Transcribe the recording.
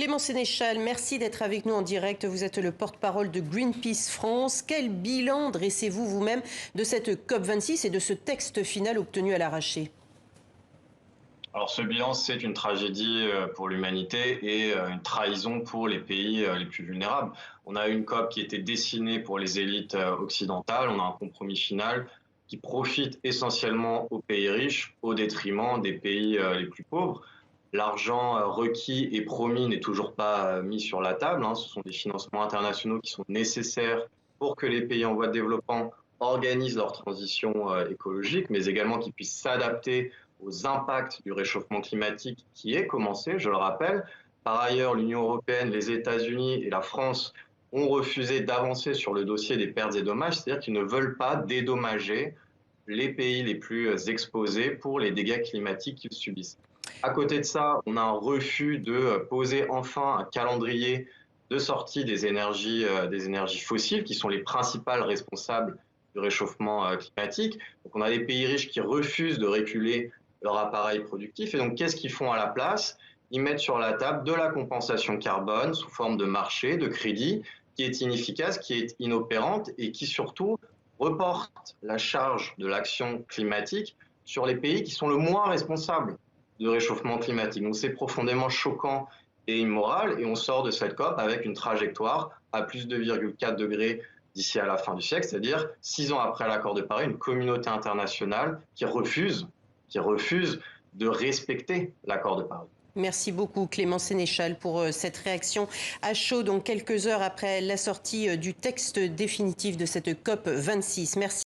Clément Sénéchal, merci d'être avec nous en direct. Vous êtes le porte-parole de Greenpeace France. Quel bilan dressez-vous vous-même de cette COP26 et de ce texte final obtenu à l'arraché ? Alors ce bilan, c'est une tragédie pour l'humanité et une trahison pour les pays les plus vulnérables. On a une COP qui était dessinée pour les élites occidentales, on a un compromis final qui profite essentiellement aux pays riches au détriment des pays les plus pauvres. L'argent requis et promis n'est toujours pas mis sur la table, hein. Ce sont des financements internationaux qui sont nécessaires pour que les pays en voie de développement organisent leur transition écologique, mais également qu'ils puissent s'adapter aux impacts du réchauffement climatique qui est commencé, je le rappelle. Par ailleurs, l'Union européenne, les États-Unis et la France ont refusé d'avancer sur le dossier des pertes et dommages, c'est-à-dire qu'ils ne veulent pas dédommager les pays les plus exposés pour les dégâts climatiques qu'ils subissent. À côté de ça, on a un refus de poser enfin un calendrier de sortie des énergies fossiles, qui sont les principales responsables du réchauffement climatique. Donc on a des pays riches qui refusent de reculer leur appareil productif. Et donc, qu'est-ce qu'ils font à la place? Ils mettent sur la table de la compensation carbone sous forme de marché, de crédit, qui est inefficace, qui est inopérante et qui surtout reporte la charge de l'action climatique sur les pays qui sont le moins responsables de réchauffement climatique. Donc, c'est profondément choquant et immoral. Et on sort de cette COP avec une trajectoire à plus de 2,4 degrés d'ici à la fin du siècle, c'est-à-dire 6 ans après l'accord de Paris, une communauté internationale qui refuse de respecter l'accord de Paris. Merci beaucoup Clément Sénéchal pour cette réaction à chaud, donc quelques heures après la sortie du texte définitif de cette COP26. Merci.